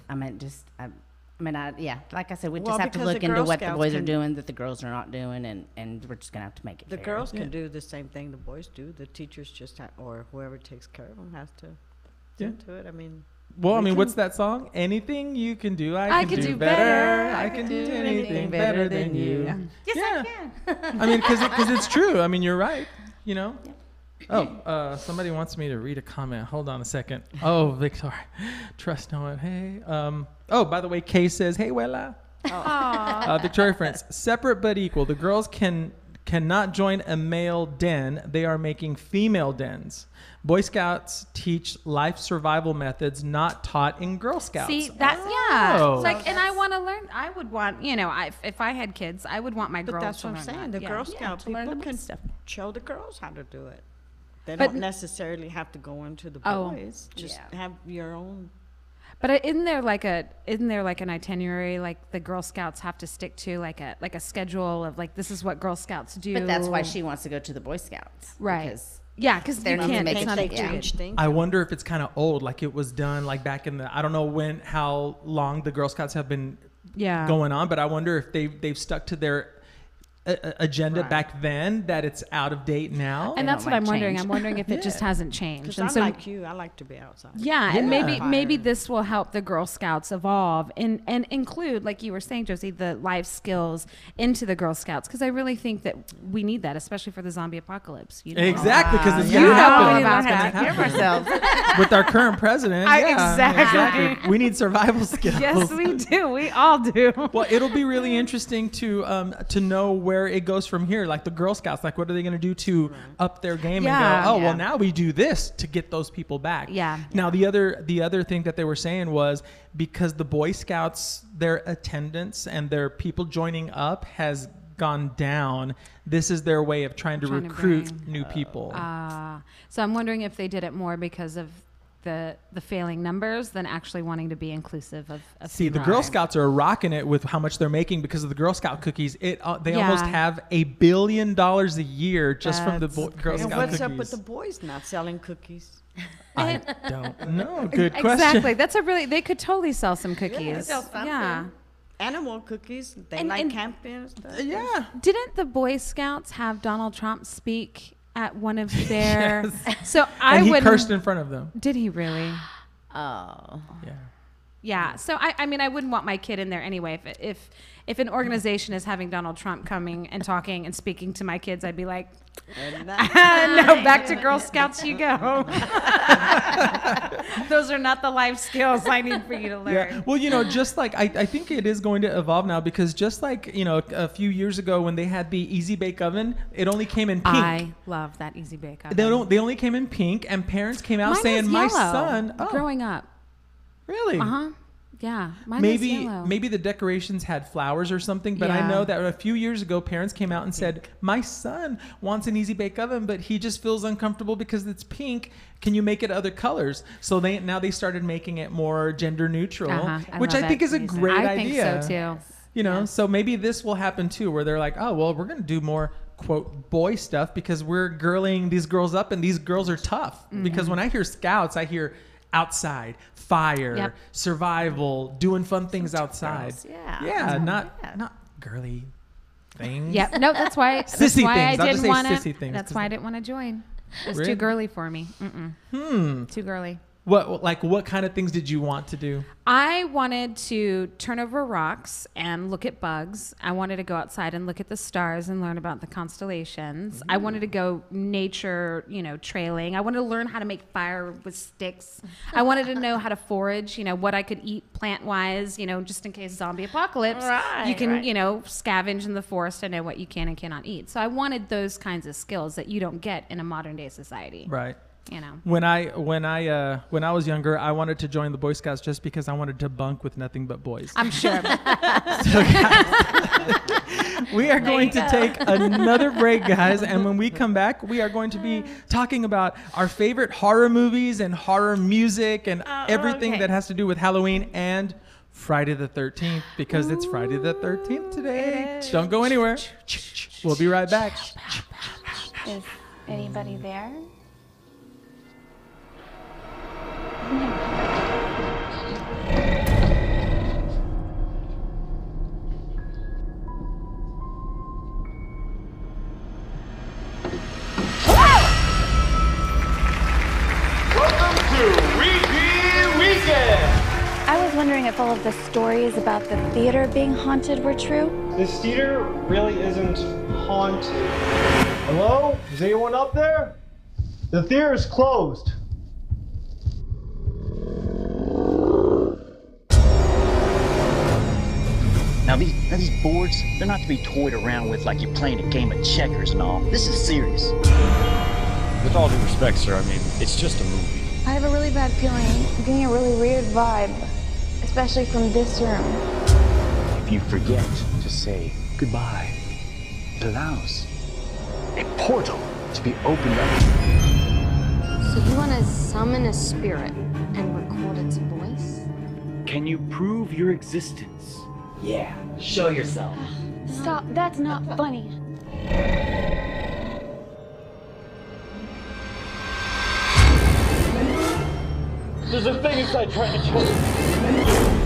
I said, we just have to look into what the boys are doing that the girls are not doing, and we're just gonna have to make it the fair. Girls can do the same thing the boys do. The teachers just or whoever takes care of them has to do it. I mean, what's that song? Anything you can do, I can do better. I can do anything better than you. Yes, I can. I mean, because it's true. I mean, you're right. Somebody wants me to read a comment. Hold on a second. Oh, Victor, trust no one. Hey. By the way, Kay says, "Hey, Wella." Victoria France, separate but equal. The girls cannot join a male den. They are making female dens. Boy Scouts teach life survival methods not taught in Girl Scouts. See, that's It's like, and I want to learn. I would want, if I had kids, I would want my girls. But that's to what I'm learn saying. that. The Girl Scout people can show the girls how to do it. They don't necessarily have to go into the boys. Just have your own. But isn't there like an itinerary like the Girl Scouts have to stick to like a schedule of like this is what Girl Scouts do? But that's why she wants to go to the Boy Scouts, right? Because they can't. It's not change things. I wonder if it's kind of old, like it was done like back in the. I don't know how long the Girl Scouts have been going on, but I wonder if they've stuck to their agenda back then that it's out of date now. And that's what I'm wondering. I'm wondering if it just hasn't changed. And like you, I like to be outside. Yeah, and maybe this will help the Girl Scouts evolve and include, like you were saying, Josie, the life skills into the Girl Scouts, because I really think that we need that, especially for the zombie apocalypse. Exactly, because it's going to happen. Ourselves. With our current president. Exactly. We need survival skills. Yes, we do. We all do. Well, it'll be really interesting to know where it goes from here. Like the Girl Scouts, like what are they going to do to up their game and go, well, now we do this to get those people back. Now the other thing that they were saying was because the Boy Scouts, their attendance and their people joining up has gone down, this is their way of trying to recruit new people. So I'm wondering if they did it more because of the failing numbers than actually wanting to be inclusive of See, the female. Girl Scouts are rocking it with how much they're making because of the Girl Scout cookies. They Yeah. almost have $1 billion a year just from the Girl Scout And what's cookies. up with the boys not selling cookies? I don't know. Good question. Exactly. That's they could totally sell some cookies. Yeah. Animal cookies. They And- like and- camping and stuff. Yeah. Didn't the Boy Scouts have Donald Trump speak at one of their? Yes. So And he would cursed in front of them. Did he really? Oh. Yeah. Yeah. So I mean, I wouldn't want my kid in there anyway. If an organization is having Donald Trump coming and talking and speaking to my kids, I'd be like, no, back to Girl Scouts you go. Those are not the life skills I need for you to learn. Yeah. Well, just like I think it is going to evolve now because just like, a few years ago when they had the Easy Bake Oven, it only came in pink. I love that Easy Bake Oven. They only came in pink and parents came out Mine saying, was my yellow son. growing up. Really? Uh-huh. Yeah. Mine was yellow. Maybe the decorations had flowers or something, but I Yeah. know that a few years ago parents came out and said, my son wants an Easy Bake Oven, but he just feels uncomfortable because it's pink. Can you make it other colors? So now they started making it more gender neutral, which I think is a great idea. I think so too. So maybe this will happen too, where they're like, oh, well, we're going to do more quote boy stuff because we're girling these girls up and these girls are tough. Because when I hear Scouts, I hear outside, fire, survival, doing fun things outside. Girls, yeah. Yeah, not girly things. Yep. No, that's why. Sissy that's why things. I I'll didn't just say want sissy to. things, That's 'cause why I didn't want to join. It's Really? too girly for me. Too girly. What kind of things did you want to do? I wanted to turn over rocks and look at bugs. I wanted to go outside and look at the stars and learn about the constellations. I wanted to go nature, trailing. I wanted to learn how to make fire with sticks. I wanted to know how to forage, what I could eat plant-wise, just in case zombie apocalypse. You can, scavenge in the forest and know what you can and cannot eat. So I wanted those kinds of skills that you don't get in a modern day society. Right. When I was younger, I wanted to join the Boy Scouts just because I wanted to bunk with nothing but boys. I'm sure. So guys, we are going to take another break, guys, and when we come back, we are going to be talking about our favorite horror movies and horror music and everything that has to do with Halloween and Friday the 13th because it's Friday the 13th today. Don't go anywhere. We'll be right back. Is anybody there? Welcome to Weekend Weekend! I was wondering if all of the stories about the theater being haunted were true. This theater really isn't haunted. Hello? Is anyone up there? The theater is closed. Now these boards, they're not to be toyed around with like you're playing a game of checkers and all. This is serious. With all due respect, sir, I mean, it's just a movie. I have a really bad feeling. I'm getting a really weird vibe, especially from this room. If you forget to say goodbye, it allows a portal to be opened up. So you want to summon a spirit and record its voice? Can you prove your existence? Yeah, show yourself. Stop, that's not funny. There's a thing inside trying to kill me.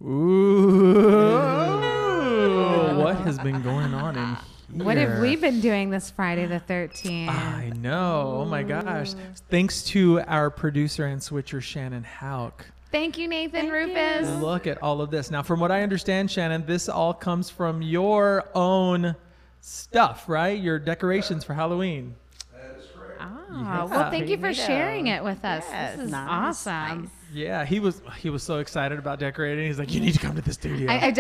Ooh. What has been going on in here? What have we been doing this Friday the 13th? I know. Oh my gosh. Thanks to our producer and switcher, Shannon Hauk. Thank you, Nathan Rufus. Look at all of this. Now, from what I understand, Shannon, this all comes from your own stuff, right? Your decorations for Halloween. Oh, well, thank you for sharing it with us. Yes, This is nice. awesome. Yeah, he was so excited about decorating. He's like, you need to come to the studio. I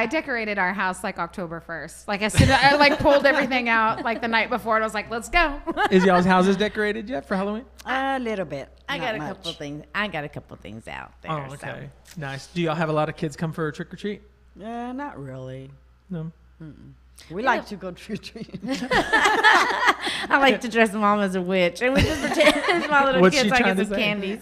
decorated our house like October 1st. Like as soon as I like pulled everything out like the night before, and I was like, let's go. Is y'all's houses decorated yet for Halloween? A little bit. I got a not couple much. things. I got a couple things out there. Oh, okay. Nice. Do y'all have a lot of kids come for a trick or treat? Not really. No. We like to go trick-or-treating. I like to dress mom as a witch, and we just pretend as my little What's kids she like trying it's to say? candies.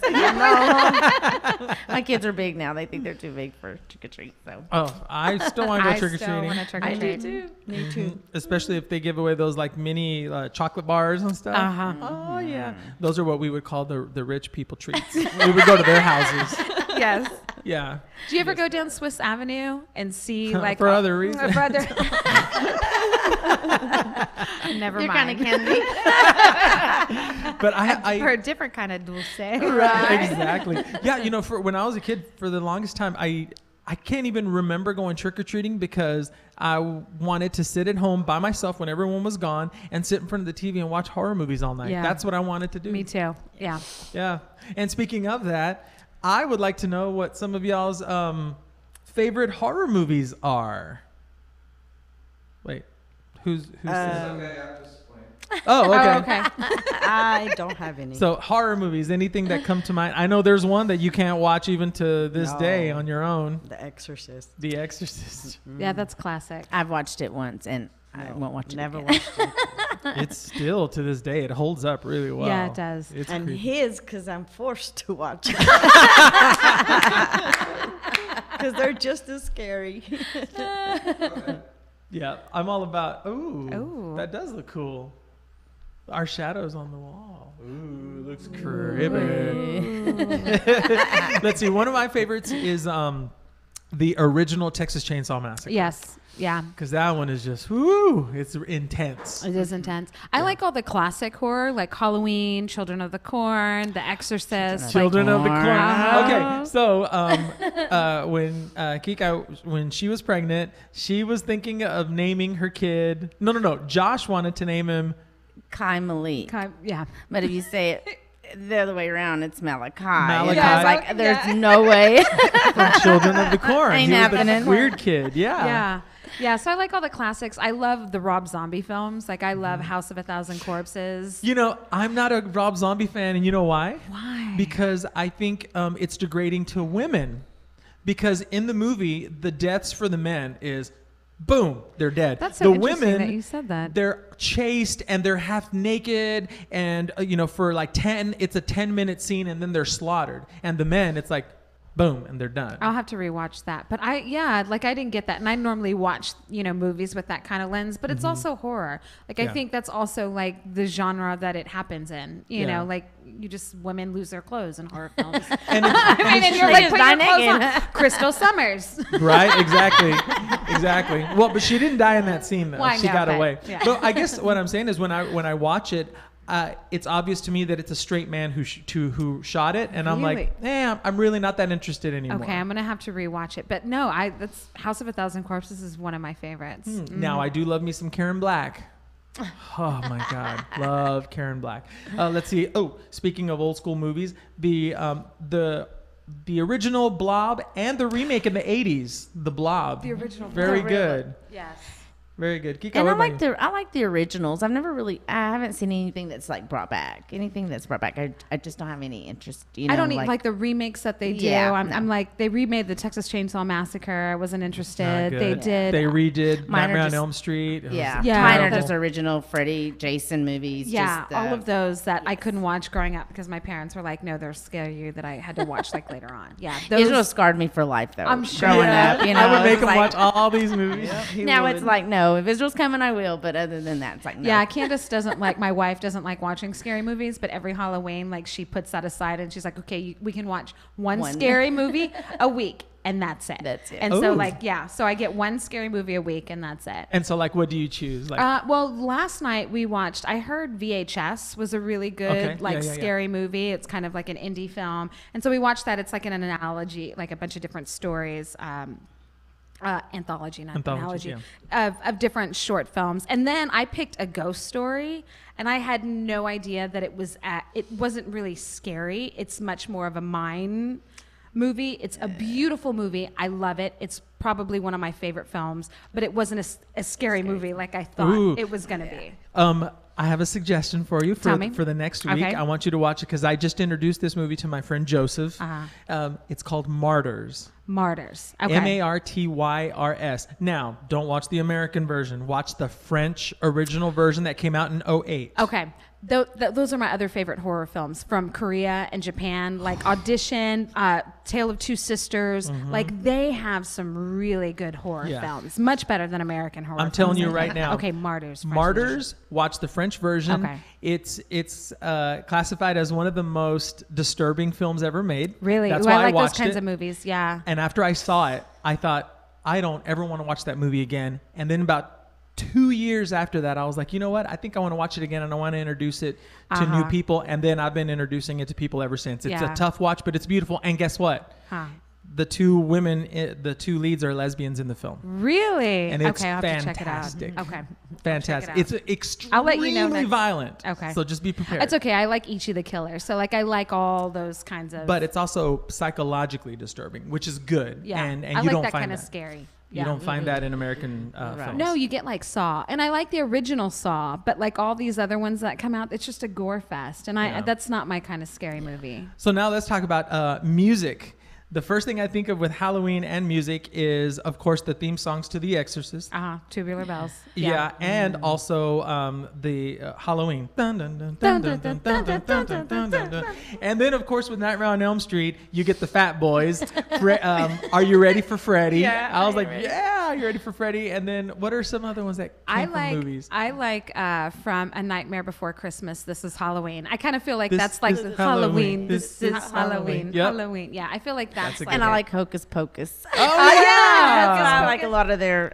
My kids are big now; they think they're too big for trick or treat. So, Oh, I still want to go I trick or still wanna treating. trick-or-treat. I do too. Me too. Especially if they give away those like mini chocolate bars and stuff. Uh-huh. Oh yeah, those are what we would call the rich people treats. We would go to their houses. Yes. Yeah. Do you ever go down Swiss Avenue and see like For other reasons. For other Never You're mind. kind of candy. But I for a different kind of dulce. Right, exactly. Yeah, you know, for when I was a kid, for the longest time, I can't even remember going trick-or-treating because I wanted to sit at home by myself when everyone was gone and sit in front of the TV and watch horror movies all night. Yeah. That's what I wanted to do. Me too. Yeah. Yeah. And speaking of that, I would like to know what some of y'all's favorite horror movies are. Wait, who's Oh, okay. I don't have any. So horror movies, anything that come to mind? I know there's one that you can't watch even to this day on your own. The Exorcist. The Exorcist. Yeah, that's classic. I've watched it once, and I won't watch it. Never again. watched it. It's still to this day, it holds up really well. Yeah, it does. It's And creepy. his, because I'm forced to watch it. Because they're just as scary. Yeah, I'm all about. Ooh, that does look cool. Our shadows on the wall. Ooh, looks creepy. Let's see. One of my favorites is the original Texas Chainsaw Massacre. Yes. Yeah. Because that one is just, whoo, it's intense. It is intense. I like all the classic horror, like Halloween, Children of the Corn, The Exorcist. Children of the Corn. Uh-huh. Okay, so when Kika, when she was pregnant, she was thinking of naming her kid. No. Josh wanted to name him Kai Malik. Yeah. But if you say it the other way around, it's Malachi. Malachi. And I was like, there's no way. from Children of the Corn. Ain't He was happening. the weird kid. Yeah. Yeah. Yeah, so I like all the classics. I love the Rob Zombie films. Like I love House of a Thousand Corpses. You know, I'm not a Rob Zombie fan, and you know why? Why? Because I think it's degrading to women. Because in the movie, the deaths for the men is, boom, they're dead. That's so the interesting women, that you said that. They're chased and they're half naked, and for like 10, it's a 10-minute scene, and then they're slaughtered. And the men, it's like, boom, and they're done. I'll have to rewatch that. But I didn't get that. And I normally watch, movies with that kind of lens, but it's also horror. Like, I Yeah. think that's also like the genre that it happens in, Yeah. like women lose their clothes in horror films. And and you're like, put your clothes on. Crystal Summers. Right, exactly. Well, but she didn't die in that scene though. Well, I she know, got but, away. yeah. But I guess what I'm saying is when I watch it, it's obvious to me that it's a straight man who shot it, and I'm like, I'm really not that interested anymore. Okay, I'm gonna have to rewatch it. But no, that's House of a Thousand Corpses is one of my favorites. Now I do love me some Karen Black. Oh my God, love Karen Black. Let's see. Oh, speaking of old school movies, the original Blob and the remake in the '80s, The Blob. The original Blob. Very good. Yes. Very good. Kika, And what I about you? like the originals. I haven't seen anything that's like brought back. Anything that's brought back, I just don't have any interest. I don't like the remakes that they do. Yeah, I'm like, they remade the Texas Chainsaw Massacre. I wasn't interested. Not They good. did. They redid Mine are Nightmare on just- Elm Street. It was Yeah, Yeah. mine are Terrible. just original Freddy, Jason movies. Yeah, just, all of those that I couldn't watch growing up because my parents were like, no, they're scary that I had to watch like later on. Yeah, Israel scarred me for life though. I'm sure. Growing Yeah. up, I would make it's them like- watch all these movies. Now it's like, no, if Israel's coming, I will. But other than that, it's like, no. Yeah, Candace doesn't like, my wife doesn't like watching scary movies, but every Halloween, like she puts that aside and she's like, okay, we can watch one One. scary movie a week. and that's it. That's it. And so Ooh. like, yeah, so I get one scary movie a week and that's it. And so, like, what do you choose? Like, Well, last night we watched, I heard VHS was a really good, Okay. like, Yeah. scary movie. It's kind of like an indie film. And so we watched that. It's like an analogy, like a bunch of different stories, anthology, not Anthology, analogy, of different short films. And then I picked a ghost story, and I had no idea that it wasn't really scary. It's much more of a mind movie. It's a beautiful movie. I love it. It's probably one of my favorite films, but it wasn't a scary movie like I thought Ooh. it was going to be. I have a suggestion for you Tell me. for the next week. Okay. I want you to watch it because I just introduced this movie to my friend Joseph. Uh-huh. It's called Martyrs. Martyrs. Okay. Martyrs. Now, don't watch the American version. Watch the French original version that came out in 2008. Okay. Those are my other favorite horror films from Korea and Japan, like Audition, Tale of Two Sisters. Like, they have some really good horror films, much better than American horror I'm films. telling you right now. Okay, Martyrs. French Martyrs, watch the French version. Okay. It's classified as one of the most disturbing films ever made. Really? That's Ooh, why I like those watched kinds it. of movies, yeah. And after I saw it, I thought, I don't ever want to watch that movie again. And then about 2 years after that, I was like, you know what? I think I want to watch it again, and I want to introduce it to new people. And then I've been introducing it to people ever since. It's a tough watch, but it's beautiful. And guess what? The two women, the two leads are lesbians in the film. Really? And it's okay, I'll have fantastic. to check it out. Okay. Fantastic. Check it out. It's extremely I'll let you know next. violent. Okay. So just be prepared. It's okay. I like Ichi the Killer. So, like, I like all those kinds of... But it's also psychologically disturbing, which is good. Yeah. And I you like don't that find kind that. of scary. You don't find that in American films. No, you get like Saw, and I like the original Saw, but like all these other ones that come out, it's just a gore fest, and that's not my kind of scary movie. So now let's talk about music. The first thing I think of with Halloween and music is, of course, the theme songs to The Exorcist. Tubular Bells. Yeah, and also the Halloween. Dun, dun, dun, dun, dun, dun, dun, dun, dun, dun, dun, dun, dun. And then, of course, with Nightmare on Elm Street, you get the Fat Boys. Are you ready for Freddy? Yeah, I was like, yeah, are you ready for Freddy? And then what are some other ones that came from movies? I like from A Nightmare Before Christmas, This Is Halloween. I kind of feel like This that's like is Halloween. Halloween. This is Halloween. Yep. Halloween. Yeah, I feel like that's like... And I like Hocus Pocus. Oh, yeah. I like a lot of their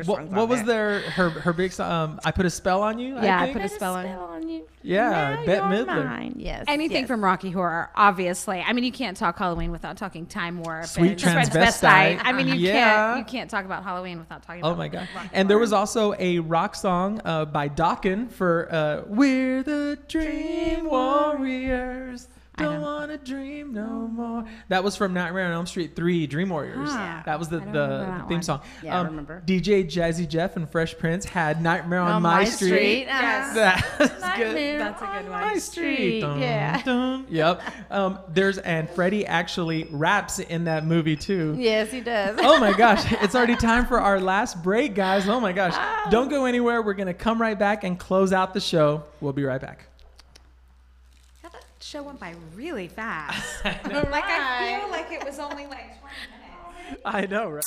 songs. What was her big song? I Put a Spell on You? Yeah, I Put a Spell on You. Yeah, Bette Midler. Mine. Yes. Anything from Rocky Horror, obviously. I mean, you can't talk Halloween without talking Time Warp. Sweet and Transvestite. I mean, you Yeah. can't talk about Halloween without talking about Oh my God! Rocky And there Horror. was also a rock song by Dokken for "We're the Dream Warriors." Don't wanna dream no more. That was from Nightmare on Elm Street 3, Dream Warriors. That was the theme song. Yeah, I remember. DJ Jazzy Jeff and Fresh Prince had Nightmare on My Street. Yes. That's good. That's a good one. My Street. Dun, Yeah. dun. Yep. And Freddie actually raps in that movie too. Yes, he does. Oh my gosh, it's already time for our last break, guys. Oh my gosh. Don't go anywhere. We're going to come right back and close out the show. We'll be right back. Show went by really fast. I feel like it was only like 20 minutes. I know, right?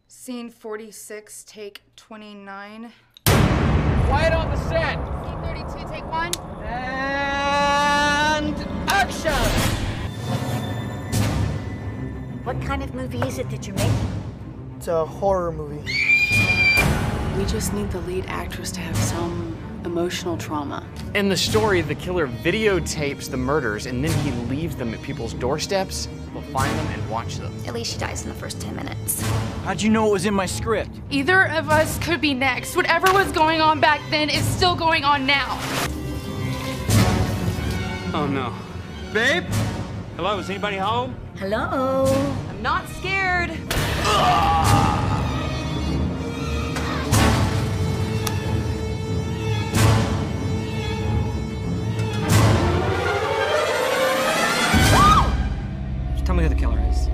Scene 46, take 29. Quiet on the set. Scene 32, take one. And action! What kind of movie is it that you're making? It's a horror movie. We just need the lead actress to have some emotional trauma. In the story, the killer videotapes the murders and then he leaves them at people's doorsteps. We'll find them and watch them. At least she dies in the first 10 minutes. How'd you know it was in my script? Either of us could be next. Whatever was going on back then is still going on now. Oh no. Babe? Hello, is anybody home? Hello? I'm not scared. Just tell me who the killer is.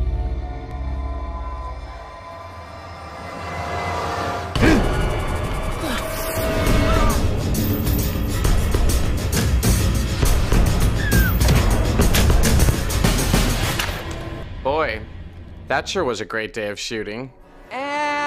Boy, that sure was a great day of shooting. And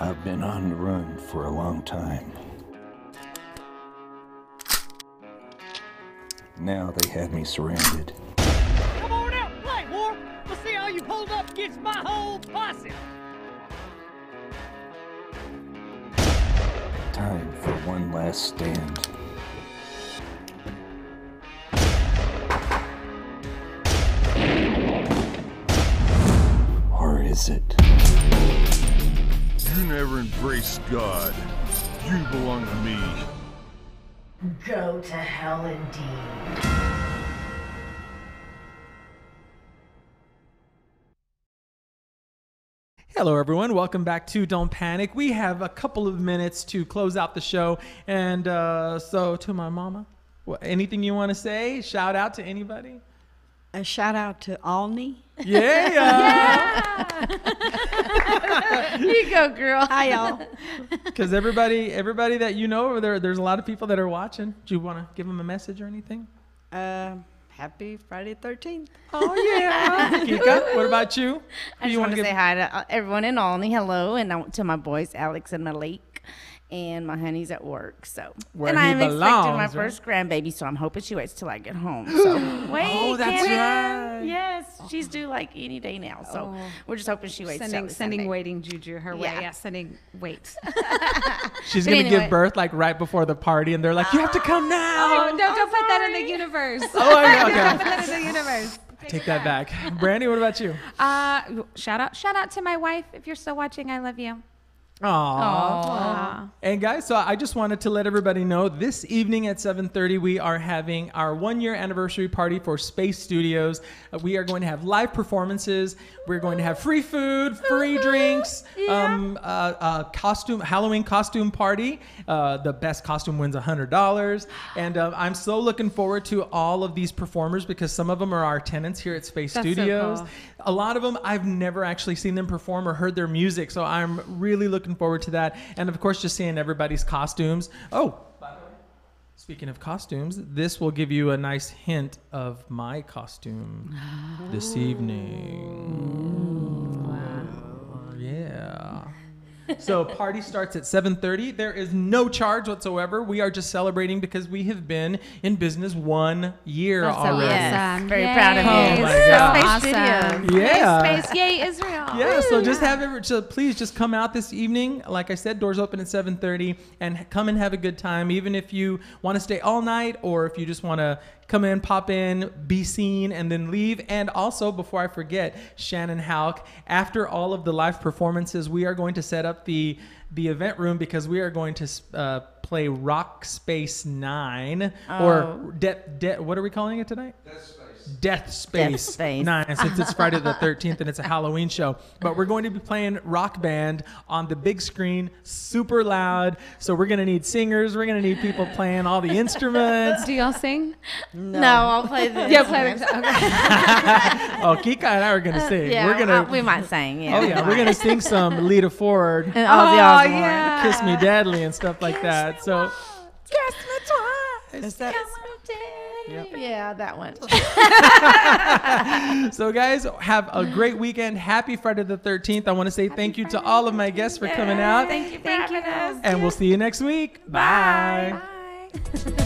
I've been on the run for a long time. Now they have me surrounded. Come on out and play, War. Let's see how you hold up against my whole posse. Time for one last stand. Or is it? You never embraced God. You belong to me. Go to hell indeed. Hello, everyone. Welcome back to Don't Panic. We have a couple of minutes to close out the show. And so to my mama, anything you want to say? Shout out to anybody? A shout out to Alney. Yeah. Here you go, girl. Hi, y'all. Because everybody that you know over there, there's a lot of people that are watching. Do you want to give them a message or anything? Happy Friday 13th. Oh, yeah. Kika, what about you? I just want to say hi to everyone in Alney. Hello. And to my boys, Alex and Malik. And my honey's at work, so. Where and he I'm expecting belongs, my right? first grandbaby, so I'm hoping she waits till I get home. So wait, Oh, that's right. Yes, she's due like any day now. So we're just hoping she waits. till Sending Sunday. waiting juju her way. Yeah. Yeah, sending wait. She's But going to anyway. give birth like right before the party, and they're like, you have to come now. Oh, no, don't put that in the universe. Oh, okay. Don't put that in the universe. Take that back. Brandy, what about you? Shout out to my wife. If you're still watching, I love you. Aww. And guys, so I just wanted to let everybody know this evening at 7:30 we are having our 1-year anniversary party for Spayse Studios. We are going to have live performances. We're going to have free food, free drinks, Halloween costume party. The best costume wins $100. And I'm so looking forward to all of these performers because some of them are our tenants here at Spayse That's so Studios. cool. A lot of them I've never actually seen them perform or heard their music, so I'm really looking forward to that. And of course, just seeing everybody's costumes. Oh, by the way, speaking of costumes, this will give you a nice hint of my costume this evening. Wow. Yeah. So party starts at 7:30. There is no charge whatsoever. We are just celebrating because we have been in business 1 year That's so already. awesome. Very Yay. proud of you. Oh my So God. Spayse Awesome. Studios. Yeah. Spayse, yay, Israel. Yeah, so just please just come out this evening. Like I said, doors open at 7:30 and come and have a good time. Even if you want to stay all night or if you just want to come in, pop in, be seen, and then leave. And also, before I forget, Shannon Houck, after all of the live performances, we are going to set up the event room because we are going to play Rock Space 9 or what are we calling it tonight? Death Space 9, since it's Friday the 13th and it's a Halloween show. But we're going to be playing Rock Band on the big screen, super loud. So we're going to need singers. We're going to need people playing all the instruments. Do y'all sing? No, I'll play the Yeah, play the instruments. Oh, Kika and I are going to sing. Yeah, we're gonna, we might sing. Yeah, oh, yeah. We're going to sing some Lita Ford, And Ozzy Osbourne. yeah. Kiss Me Deadly, and stuff like that. So, Kiss me twice. Is that- Yeah, that one. so guys, have a great weekend. Happy Friday the 13th. I want to say thank you to all of my guests for coming out. Thank you for having us. And we'll see you next week. Bye. Bye.